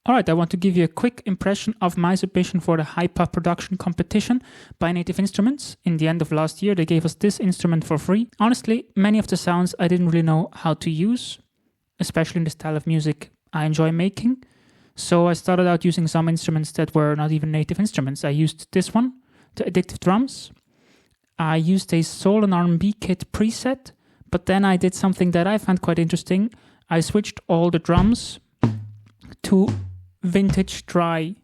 Alright, I want to give you a quick impression of my submission for the Hypha production competition by Native Instruments. In the end of last year, they gave us this instrument for free. Honestly, many of the sounds I didn't really know how to use, especially in the style of music I enjoy making. So I started out using some instruments that were not even native instruments. I used this one, the Addictive Drums. I used a soul and R&B kit preset, but then I did something that I found quite interesting. I switched all the drums to vintage dry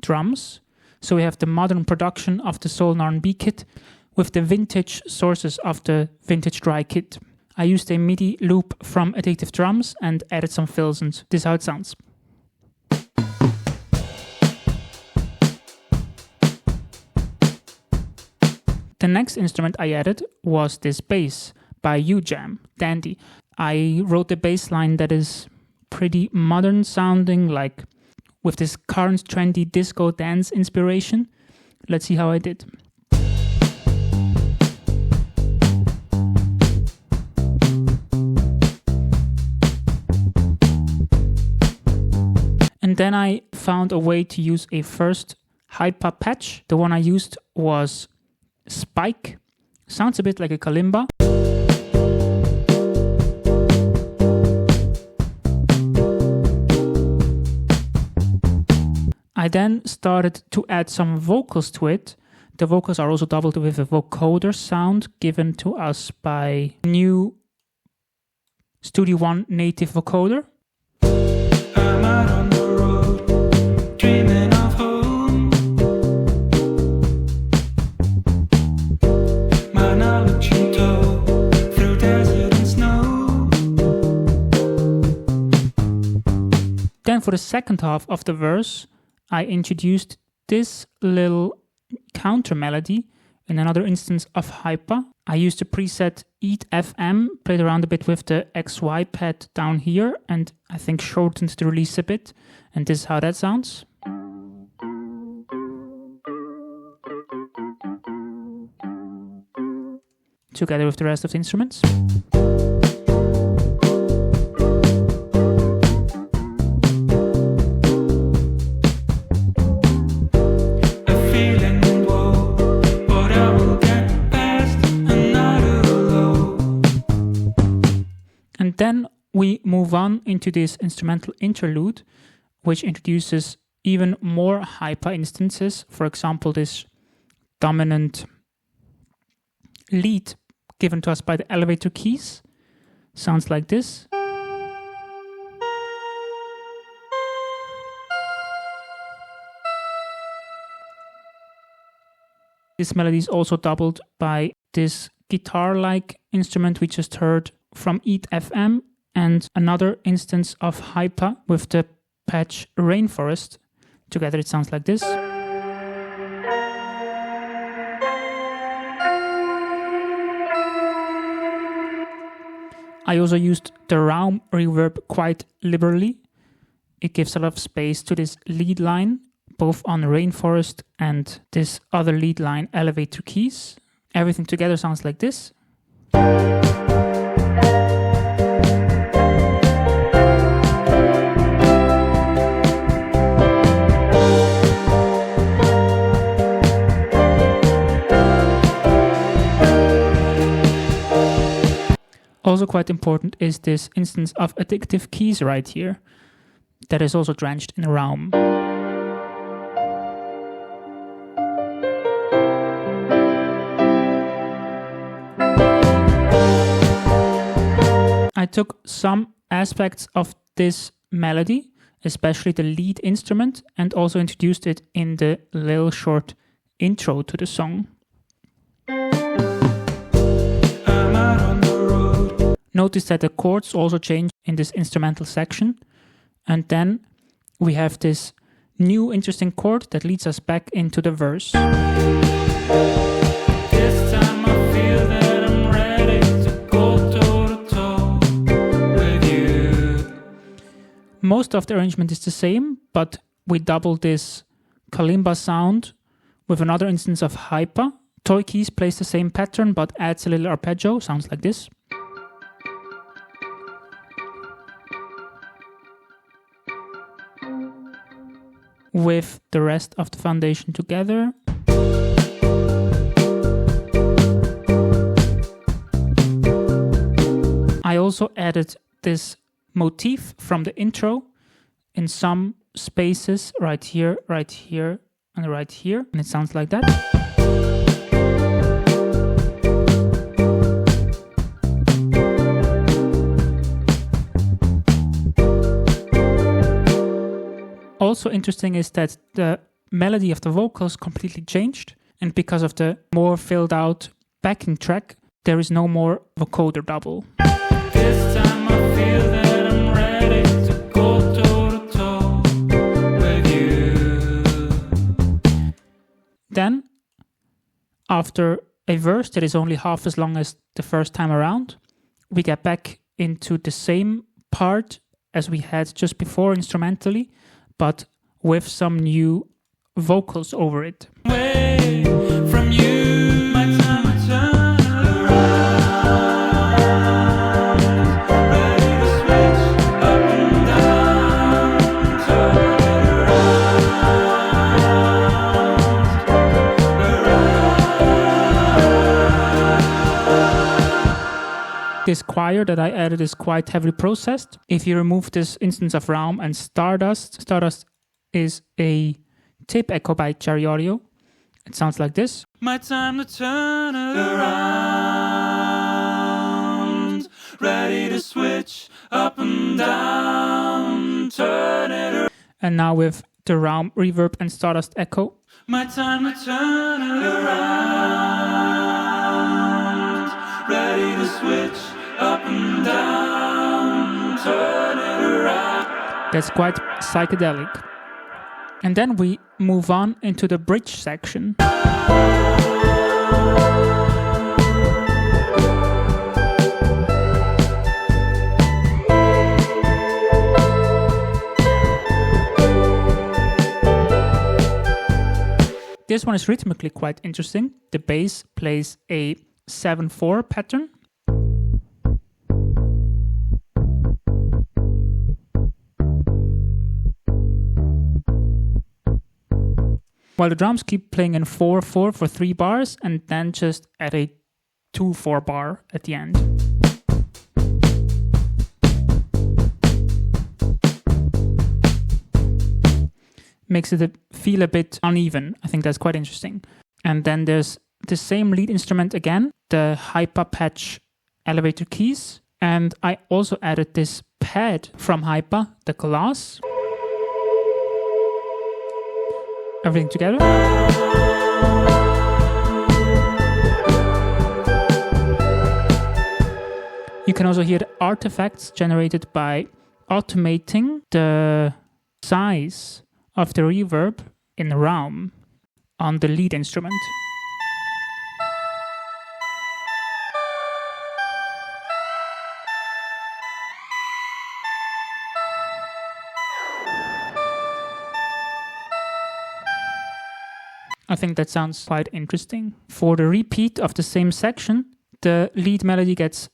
drums. So we have the modern production of the soul and R&B kit with the vintage sources of the vintage dry kit. I used a MIDI loop from Addictive Drums and added some fills, and this is how it sounds. The next instrument I added was this bass by UJAM Dandy. I wrote a bass line that is pretty modern sounding, like with this current trendy disco dance inspiration. Let's see how I did. And then I found a way to use a first Hypha patch. The one I used was Spike. Sounds a bit like a kalimba. I then started to add some vocals to it. The vocals are also doubled with a vocoder sound given to us by new Studio One native vocoder. I'm out on the road, dreaming of home. My knowledge in tow, through desert and snow. Then for the second half of the verse, I introduced this little counter melody in another instance of Hypha. I used the preset Eat FM, played around a bit with the XY pad down here, and I think shortened the release a bit. And this is how that sounds. Together with the rest of the instruments. And then we move on into this instrumental interlude, which introduces even more Hypha instances. For example, this dominant lead given to us by the elevator keys sounds like this. This melody is also doubled by this guitar-like instrument we just heard from Eat FM, and another instance of Hypha with the patch Rainforest. Together it sounds like this. I also used the Raum reverb quite liberally. It gives a lot of space to this lead line, both on Rainforest and this other lead line, Elevator Keys. Everything together sounds like this. Also quite important is this instance of Addictive Keys right here that is also drenched in Raum. I took some aspects of this melody, especially the lead instrument, and also introduced it in the little short intro to the song. Notice that the chords also change in this instrumental section. And then we have this new interesting chord that leads us back into the verse. This time I feel that I'm ready to go toe-to-toe with you. Most of the arrangement is the same, but we double this kalimba sound with another instance of Hypha. Toy Keys plays the same pattern but adds a little arpeggio, sounds like this. with the rest of the foundation together. I also added this motif from the intro in some spaces right here, and right here, and it sounds like that. Also interesting is that the melody of the vocals completely changed, and because of the more filled out backing track, there is no more vocoder double. This time I feel that I'm ready to go toe to toe with you. Then, after a verse that is only half as long as the first time around, we get back into the same part as we had just before instrumentally, but with some new vocals over it. Away from you, my time to turn around, ready to switch up and down, turn around. This choir that I added is quite heavily processed. If you remove this instance of Raum and Stardust is a tape echo by Cherry Audio. It sounds like this. My time to turn it around, ready to switch up and down, turn it around. And now with the Raum reverb and Stardust echo. My time to turn it around, ready to switch up and down, turn it around. That's quite psychedelic. And then we move on into the bridge section. This one is rhythmically quite interesting. The bass plays a 7/4 pattern. While the drums keep playing in 4/4 for 3 bars and then just add a 2/4 bar at the end. Makes it feel a bit uneven. I think that's quite interesting. And then there's the same lead instrument again, the Hypha patch elevator keys. And I also added this pad from Hypha, the glass. Everything together. You can also hear the artifacts generated by automating the size of the reverb in Raum on the lead instrument. I think that sounds quite interesting. For the repeat of the same section, the lead melody gets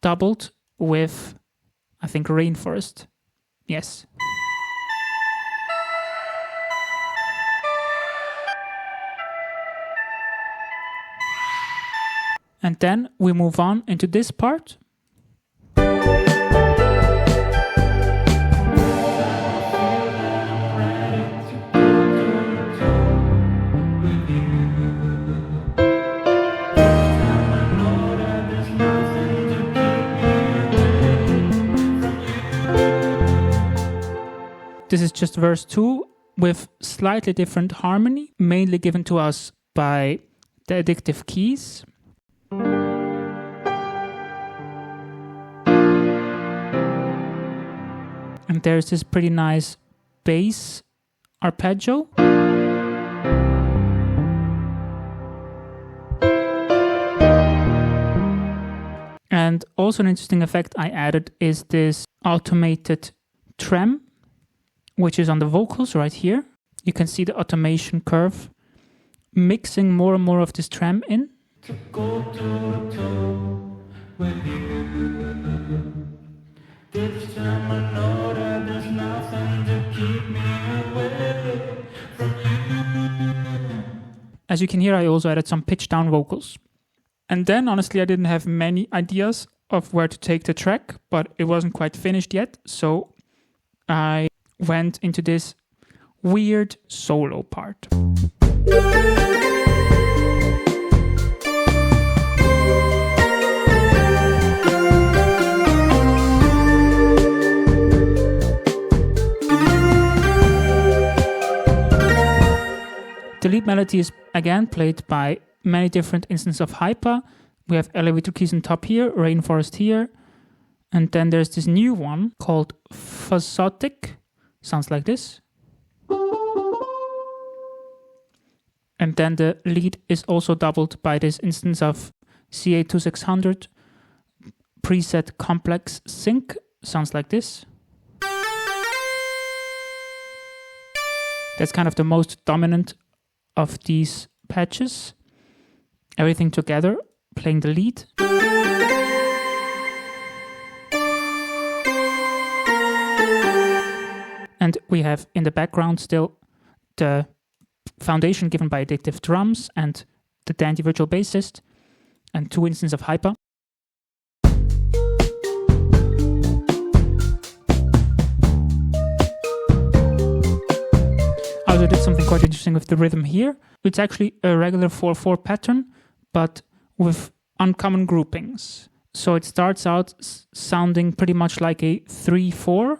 doubled with, I think, Rainforest. Yes. And then we move on into this part. This is just verse 2 with slightly different harmony, mainly given to us by the Addictive Keys. And there's this pretty nice bass arpeggio. And also an interesting effect I added is this automated trem, which is on the vocals right here. You can see the automation curve mixing more and more of this trem in. This time I know that there's nothing to keep me away from you. As you can hear, I also added some pitch down vocals. And then, honestly, I didn't have many ideas of where to take the track, but it wasn't quite finished yet, so I went into this weird solo part. The lead melody is again played by many different instances of Hypha. We have elevator keys on top here, rainforest here, and then there's this new one called Fuzzotic. Sounds like this. And then the lead is also doubled by this instance of CA2600 preset complex sync. Sounds like this. That's kind of the most dominant of these patches. Everything together, playing the lead. And we have in the background still the foundation given by Addictive Drums and the Dandy Virtual Bassist and 2 instances of Hypha. I also did something quite interesting with the rhythm here. It's actually a regular 4/4 pattern, but with uncommon groupings. So it starts out sounding pretty much like a 3/4.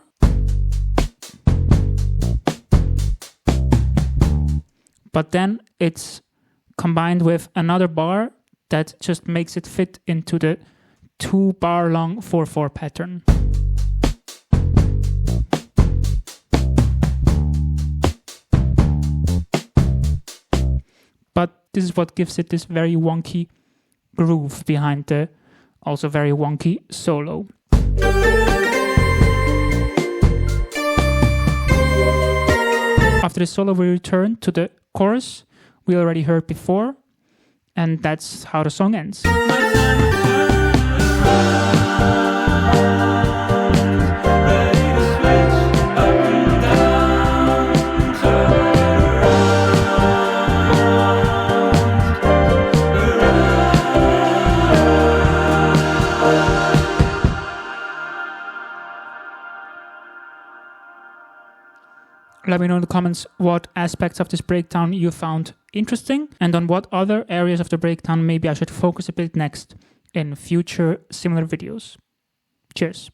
But then it's combined with another bar that just makes it fit into the 2-bar long 4/4 pattern. But this is what gives it this very wonky groove behind the also very wonky solo. After the solo, we return to the chorus we already heard before, and that's how the song ends. Let me know in the comments what aspects of this breakdown you found interesting and on what other areas of the breakdown maybe I should focus a bit next in future similar videos. Cheers.